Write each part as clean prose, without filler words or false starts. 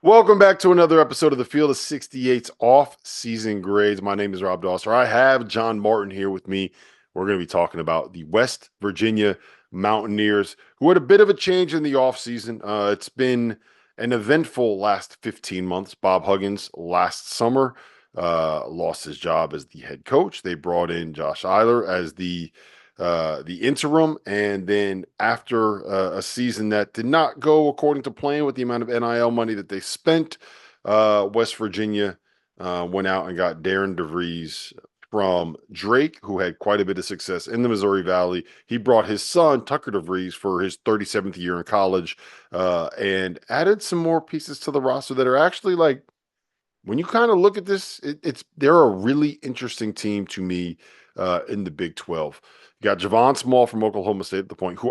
Welcome back to another episode of the Field of 68's off-season grades. My name is Rob Dauster. I have John Martin here with me. We're going to be talking about the West Virginia Mountaineers, who had a bit of a change in the offseason. It's been an eventful last 15 months. Bob Huggins last summer lost his job as the head coach. They brought in Josh Eiler as the interim, and then after a season that did not go according to plan with the amount of NIL money that they spent, West Virginia went out and got Darian DeVries from Drake, who had quite a bit of success in the Missouri Valley. He brought his son, Tucker DeVries, for his 37th year in college, and added some more pieces to the roster that are actually like, when you kind of look at this, they're a really interesting team to me in the Big 12. You got Javon Small from Oklahoma State at the point, who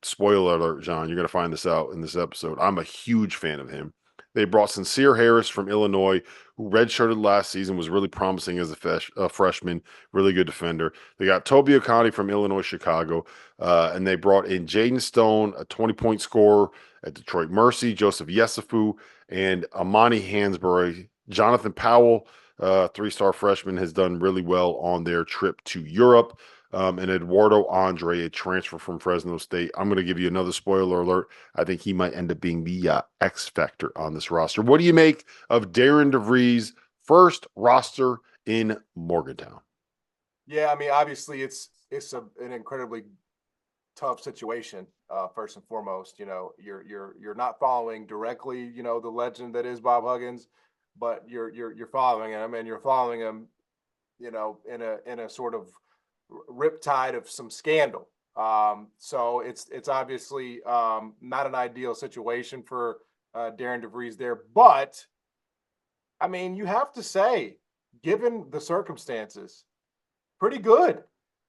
spoiler alert, John, you're going to find this out in this episode. I'm a huge fan of him. They brought Sincere Harris from Illinois, who redshirted last season, was really promising as a freshman, really good defender. They got Toby Okani from Illinois Chicago, and they brought in Jaden Stone, a 20-point scorer at Detroit Mercy, Joseph Yesufu, and Amani Hansberry. Jonathan Powell, three-star freshman, has done really well on their trip to Europe. And Eduardo Andre, a transfer from Fresno State. I'm going to give you another spoiler alert. I think he might end up being the X factor on this roster. What do you make of Darian DeVries' first roster in Morgantown? Yeah, I mean, obviously, an incredibly tough situation. First and foremost, you're not following directly, the legend that is Bob Huggins, but you're following him, and you're following him, in a sort of riptide of some scandal. So it's obviously not an ideal situation for Darren DeVries there, but I mean, you have to say, given the circumstances, pretty good.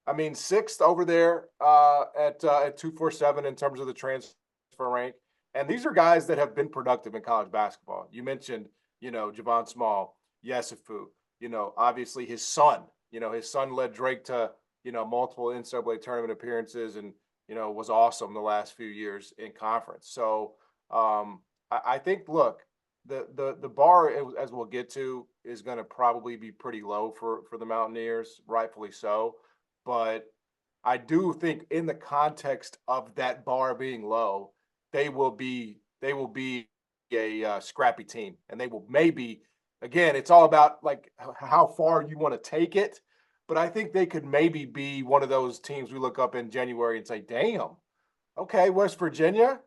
I mean, sixth over there at 247 in terms of the transfer rank. And these are guys that have been productive in college basketball. You mentioned, Javon Small, Yesufu, obviously his son. His son led Drake to, multiple NCAA tournament appearances and, was awesome the last few years in conference. So I think, look, the bar, as we'll get to, is going to probably be pretty low for the Mountaineers, rightfully so. But I do think, in the context of that bar being low, they will be a scrappy team, and they will maybe, again, it's all about like how far you want to take it. But I think they could maybe be one of those teams we look up in January and say, "Damn, okay, West Virginia,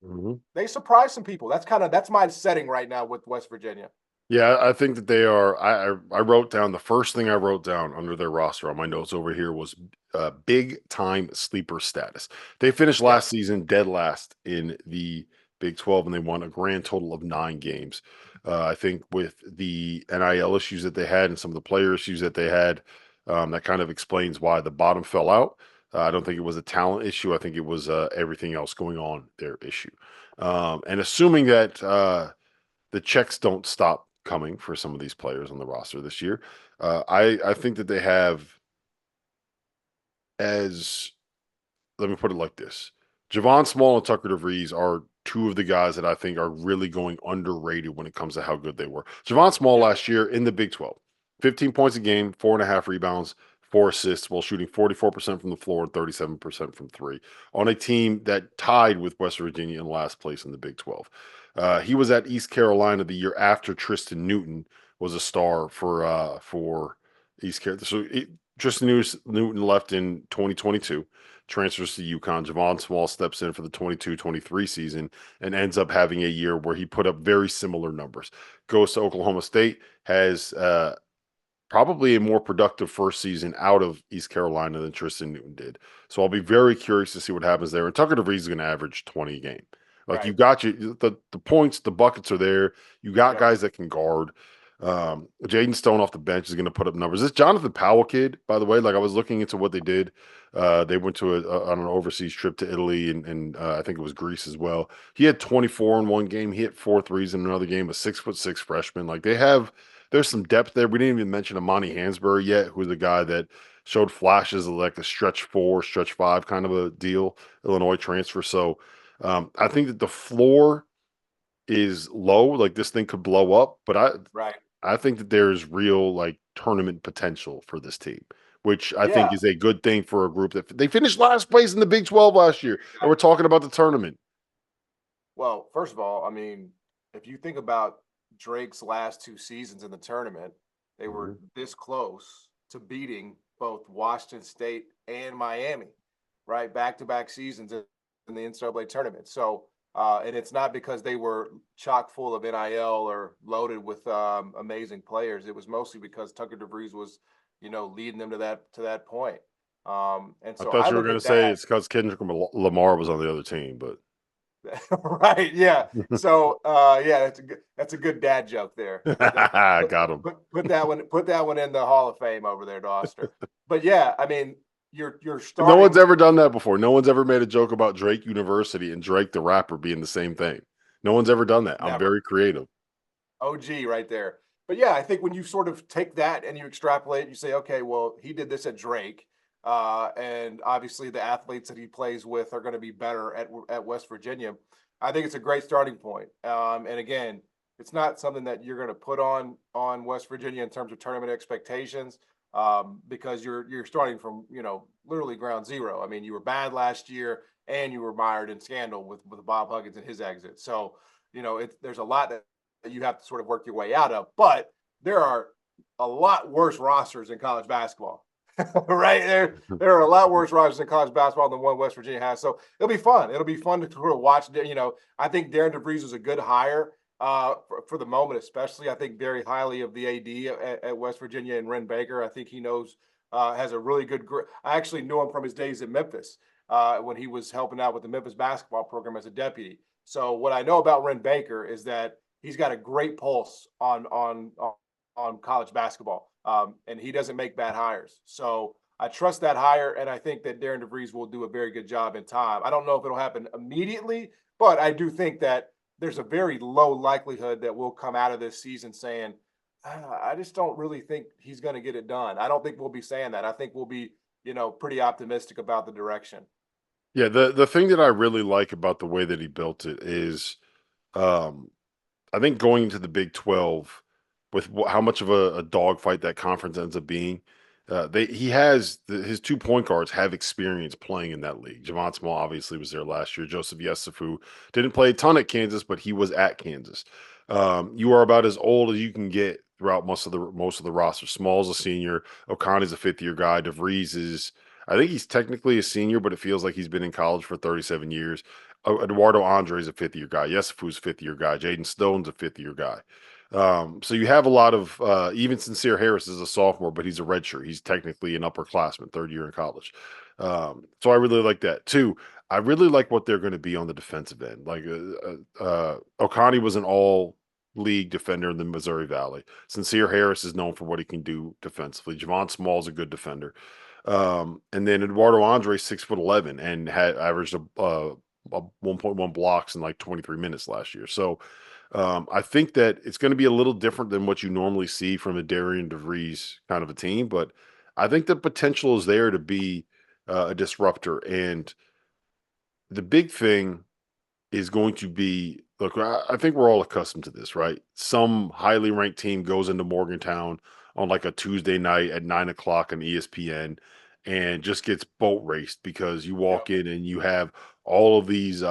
Mm-hmm. they surprised some people." That's my setting right now with West Virginia. Yeah, I think that they are. I wrote down the first thing I wrote down under their roster on my notes over here was big time sleeper status. They finished last Yes. season dead last in the Big 12, and they won a grand total of 9 games. I think with the NIL issues that they had and some of the player issues that they had, that kind of explains why the bottom fell out. I don't think it was a talent issue. I think it was everything else going on their issue. And assuming that the checks don't stop coming for some of these players on the roster this year. I think that they have, as let me put it like this: Javon Small and Tucker DeVries are two of the guys that I think are really going underrated when it comes to how good they were. Javon Small Yeah. last year in the Big 12, 15 points a game, 4.5 rebounds, 4 assists, while shooting 44% from the floor and 37% from three on a team that tied with West Virginia in last place in the Big 12. He was at East Carolina the year after Tristan Newton was a star for East Carolina. So Tristan Newton left in 2022, transfers to UConn. Javon Small steps in for the 22-23 season and ends up having a year where he put up very similar numbers. Goes to Oklahoma State, has probably a more productive first season out of East Carolina than Tristan Newton did. So I'll be very curious to see what happens there. And Tucker DeVries is going to average 20 a game. Like, you Right. got the points, the buckets are there. You got Yep. guys that can guard. Jaden Stone off the bench is going to put up numbers. This Jonathan Powell kid, by the way, like, I was looking into what they did. They went to on an overseas trip to Italy and I think it was Greece as well. He had 24 in one game. He hit 4 threes in another game. A 6'6" freshman. Like, there's some depth there. We didn't even mention Amani Hansberry yet, who's a guy that showed flashes of like a stretch 4, stretch 5 kind of a deal. Illinois transfer. So I think that the floor is low. Like this thing could blow up, but Right. I think that there's real like tournament potential for this team, which I think Yeah. is a good thing for a group that they finished last place in the Big 12 last year, and we're talking about the tournament. Well, first of all, I mean, if you think about Drake's last 2 seasons in the tournament, they were Mhm. this close to beating both Washington State and Miami, right? Back-to-back seasons in the NCAA tournament. So, and it's not because they were chock full of NIL or loaded with amazing players. It was mostly because Tucker DeVries was, leading them to that point. And I so thought I you were look going to at say that. it's because Kendrick Lamar was on the other team, but Right, yeah. So, yeah, that's a good dad joke there. Put got him. put that one in the Hall of Fame over there, Dauster. But yeah, I mean, you're No one's starting ever done that before. No one's ever made a joke about Drake University and Drake the rapper being the same thing. No one's ever done that. I'm never. very creative. OG right there. But yeah, I think when you sort of take that and you extrapolate, you say, okay, well, he did this at Drake, and obviously the athletes that he plays with are going to be better at West Virginia. I think it's a great starting point. And again, it's not something that you're going to put on West Virginia in terms of tournament expectations, because you're starting from literally ground zero. I mean, you were bad last year, and you were mired in scandal with Bob Huggins and his exit. So there's a lot that you have to sort of work your way out of. But there are a lot worse rosters in college basketball, right? There are a lot worse rosters in college basketball than one West Virginia has. So it'll be fun. It'll be fun to sort of watch. I think Darian DeVries is a good hire for the moment, especially. I think very highly of the AD at West Virginia and Ren Baker. I think he knows has a really good. I actually knew him from his days at Memphis when he was helping out with the Memphis basketball program as a deputy. So what I know about Ren Baker is that he's got a great pulse on college basketball, and he doesn't make bad hires. So I trust that hire, and I think that Darian DeVries will do a very good job in time. I don't know if it'll happen immediately, but I do think that there's a very low likelihood that we'll come out of this season saying, I just don't really think he's going to get it done. I don't think we'll be saying that. I think we'll be, pretty optimistic about the direction. Yeah, the thing that I really like about the way that he built it is um I think going into the Big 12 with how much of a dogfight that conference ends up being, he has his 2 point guards have experience playing in that league. Javon Small obviously was there last year. Joseph Yesufu didn't play a ton at Kansas, but he was at Kansas. You are about as old as you can get throughout most of the roster. Small's a senior. Okani's a 5th-year guy. DeVries is, I think he's technically a senior, but it feels like he's been in college for 37 years. Eduardo Andre is a 5th-year guy. Yesufu's a 5th-year guy. Jaden Stone's a 5th-year guy. So you have a lot of even Sincere Harris is a sophomore, but he's a redshirt. He's technically an upperclassman, 3rd year in college. So I really like that too. I really like what they're going to be on the defensive end. Like Okani was an all league defender in the Missouri Valley. Sincere Harris is known for what he can do defensively. Javon Small's a good defender. And then Eduardo Andre, 6'11", and had averaged a 1.1 blocks in like 23 minutes last year. So I think that it's going to be a little different than what you normally see from a Darian DeVries kind of a team, but I think the potential is there to be a disruptor. And the big thing is going to be, look, I think we're all accustomed to this, right? Some highly ranked team goes into Morgantown on like a Tuesday night at 9 o'clock on ESPN and just gets boat raced because you Yep. walk in and you have all of these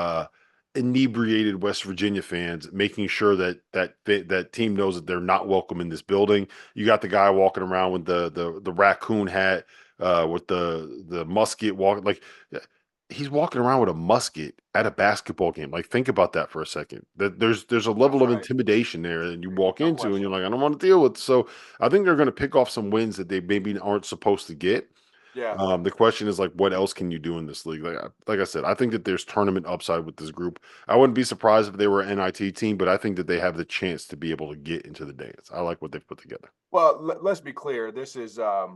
inebriated West Virginia fans making sure that team knows that they're not welcome in this building. You got the guy walking around with the raccoon hat with the musket walking like he's walking around with a musket at a basketball game. Like, think about that for a second. That there's a That's level of right. intimidation there that you walk No into, and question. you're like, I don't want to deal with. So, I think they're going to pick off some wins that they maybe aren't supposed to get. Yeah. The question is like, what else can you do in this league? Like I said, I think that there's tournament upside with this group. I wouldn't be surprised if they were an NIT team, but I think that they have the chance to be able to get into the dance. I like what they've put together. Well, let's be clear. This is a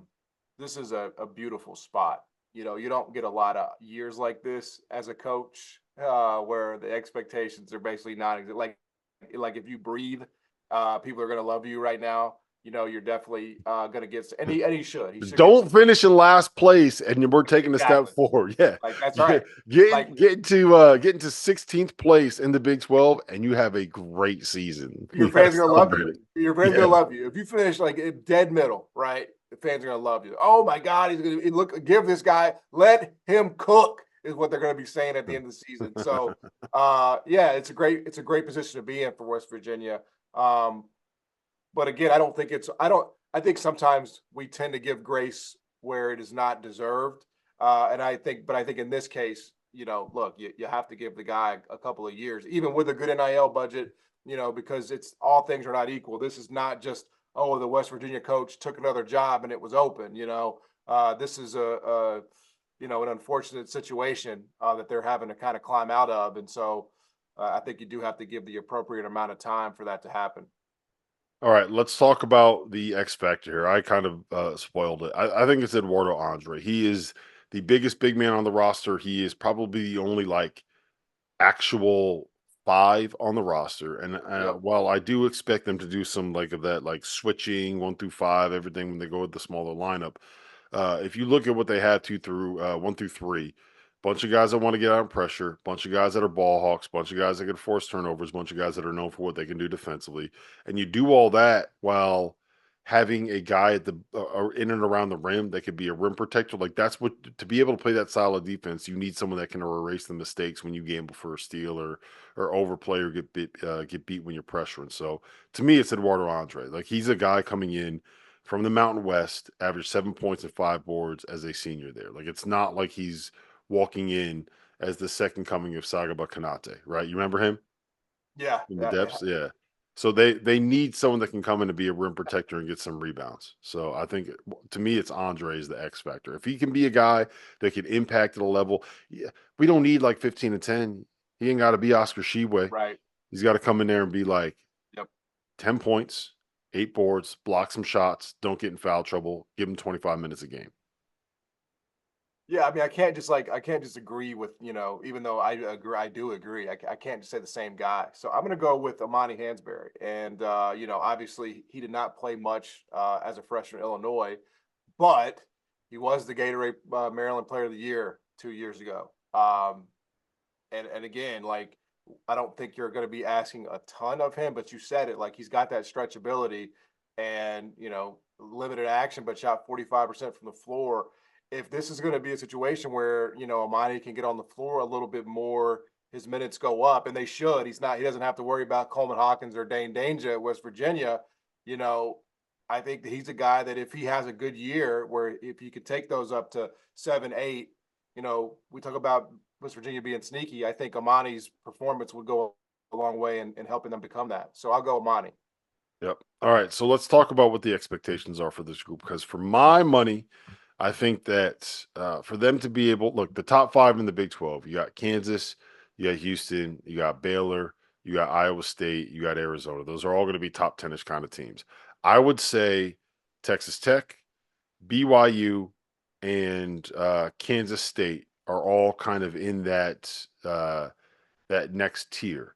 beautiful spot. You don't get a lot of years like this as a coach, where the expectations are basically not like if you breathe, people are going to love you right now. you're definitely going to get, and he should get Don't some, finish in last place, and we're taking a step exactly. forward. Yeah, Like, that's right. Like, get into 16th place in the Big 12, and you have a great season. your You got to fans are going to love celebrate you. it. Your fans are Yeah. going to love you. If you finish like in dead middle, right? The fans are going to love you. Oh my God, he's going to look. Give this guy, let him cook, is what they're going to be saying at the end of the season. So, yeah, it's a great position to be in for West Virginia. But again, I think sometimes we tend to give grace where it is not deserved. And I think in this case, look, you have to give the guy a couple of years, even with a good NIL budget, because it's all things are not equal. This is not just, oh, the West Virginia coach took another job and it was open, this is an unfortunate situation that they're having to kind of climb out of. And so I think you do have to give the appropriate amount of time for that to happen. All right, let's talk about the X factor here. I kind of spoiled it. I think it's Eduardo Andre. He is the biggest big man on the roster. He is probably the only like actual five on the roster. And Yep. while I do expect them to do some like of that, like switching 1 through 5, everything when they go with the smaller lineup, if you look at what they had 1 through 3, bunch of guys that want to get out of pressure, bunch of guys that are ball hawks, bunch of guys that can force turnovers, bunch of guys that are known for what they can do defensively, and you do all that while having a guy at the in and around the rim that could be a rim protector. Like that's what to be able to play that solid defense, you need someone that can erase the mistakes when you gamble for a steal or overplay or get beat when you're pressuring. So to me, it's Eduardo Andre. Like he's a guy coming in from the Mountain West, averaged 7 points and 5 boards as a senior there. Like it's not like he's walking in as the second coming of Sagaba Kanate, right? You remember him Yeah. in the Yeah. depths? Yeah. So they need someone that can come in to be a rim protector and get some rebounds. So I think to me it's Andre is the X factor. If he can be a guy that can impact at a level, yeah, we don't need like 15 and 10. He ain't got to be Oscar Sheway. Right. He's got to come in there and be like Yep. 10 points, 8 boards, block some shots, don't get in foul trouble, give him 25 minutes a game. Yeah, I mean, I can't just agree with, even though I do agree. I can't just say the same guy. So I'm going to go with Amani Hansberry. And, obviously he did not play much as a freshman in Illinois, but he was the Gatorade Maryland Player of the Year 2 years ago. And again, like, I don't think you're going to be asking a ton of him, but you said it, like he's got that stretchability and, limited action, but shot 45% from the floor. If this is going to be a situation where, Amani can get on the floor a little bit more, his minutes go up, and they should. He doesn't have to worry about Coleman Hawkins or Dane Danger at West Virginia. You know, I think that he's a guy that if he has a good year where if he could take those up to 7, 8, we talk about West Virginia being sneaky. I think Amani's performance would go a long way in helping them become that. So I'll go Amani. Yep. All right. So let's talk about what the expectations are for this group. Because for my money, I think that for them to be able, look, the top 5 in the Big 12, you got Kansas, you got Houston, you got Baylor, you got Iowa State, you got Arizona. Those are all going to be top 10ish kind of teams. I would say Texas Tech, BYU, and Kansas State are all kind of in that next tier.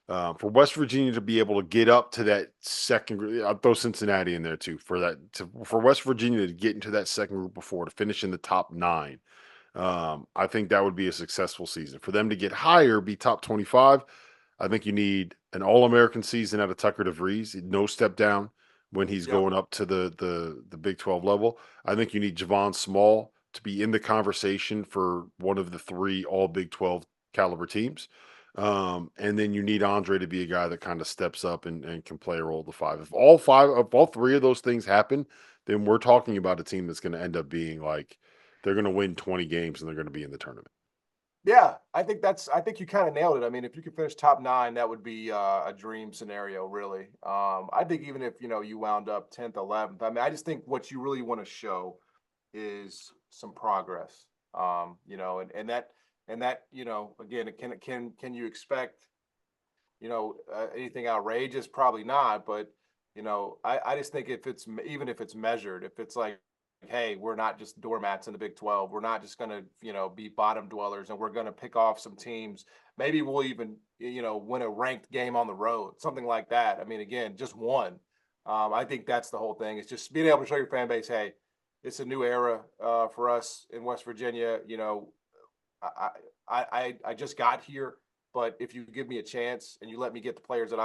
For West Virginia to be able to get up to that second group, I'll throw Cincinnati in there too. For West Virginia to get into that second group before to finish in the top 9, I think that would be a successful season. For them to get higher, be top 25, I think you need an All-American season out of Tucker DeVries, no step down when he's Yep. going up to the Big 12 level. I think you need Javon Small to be in the conversation for one of the 3 all Big 12 caliber teams. And then you need Andre to be a guy that kind of steps up and can play a role of the 5. If all 3 of those things happen, then we're talking about a team that's going to end up being like they're going to win 20 games and they're going to be in the tournament. Yeah, I think you kind of nailed it. I mean, if you could finish top 9, that would be a dream scenario, really. I think even if, you wound up 10th, 11th, I mean, I just think what you really want to show is some progress. And that, again, can you expect, anything outrageous? Probably not. But, I just think even if it's measured, if it's like, hey, we're not just doormats in the Big 12. We're not just going to, be bottom dwellers, and we're going to pick off some teams. Maybe we'll even, win a ranked game on the road, something like that. I mean, again, just one. I think that's the whole thing. It's just being able to show your fan base, hey, it's a new era for us in West Virginia. You know, I just got here, but if you give me a chance and you let me get the players that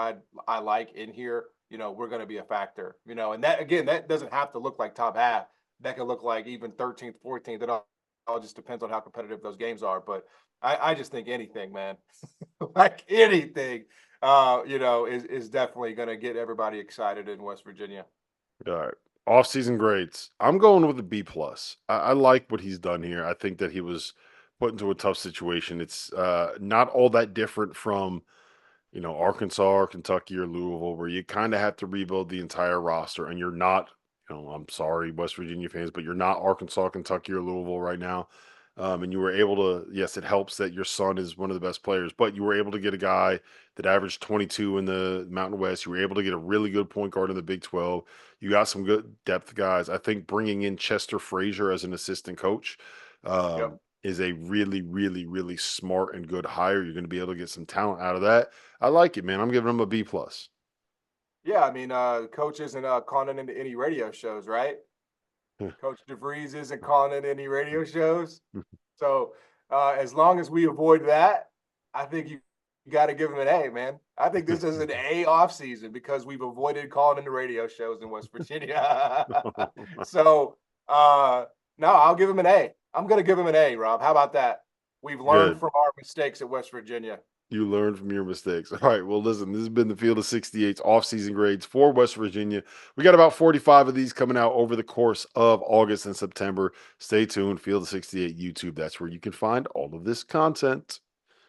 I like in here, you know, we're going to be a factor. You know, and that again, that doesn't have to look like top half. That can look like even 13th, 14th. It all just depends on how competitive those games are. But I just think anything, man, like anything, you know, is definitely going to get everybody excited in West Virginia. All right. Off-season grades. I'm going with a B plus. I like what he's done here. I think that he was put into a tough situation. It's not all that different from Arkansas or Kentucky or Louisville, where you kind of have to rebuild the entire roster, and you're not. I'm sorry, West Virginia fans, but you're not Arkansas, Kentucky, or Louisville right now. And you were able to, yes, it helps that your son is one of the best players, but you were able to get a guy that averaged 22 in the Mountain West. You were able to get a really good point guard in the Big 12. You got some good depth guys. I think bringing in Chester Frazier as an assistant coach Yep. is a really, really, really smart and good hire. You're going to be able to get some talent out of that. I like it, man. I'm giving him a B plus. Yeah, I mean, coach isn't calling into any radio shows, right? Coach DeVries isn't calling in any radio shows. So as long as we avoid that, I think you got to give him an A, man. I think this is an A off season because we've avoided calling into radio shows in West Virginia. So no, I'll give him an A. I'm going to give him an A, Rob. How about that? We've learned Good. from our mistakes at West Virginia. You learn from your mistakes. All right. Well, listen, this has been the Field of 68's off-season grades for West Virginia. We got about 45 of these coming out over the course of August and September. Stay tuned. Field of 68 YouTube. That's where you can find all of this content.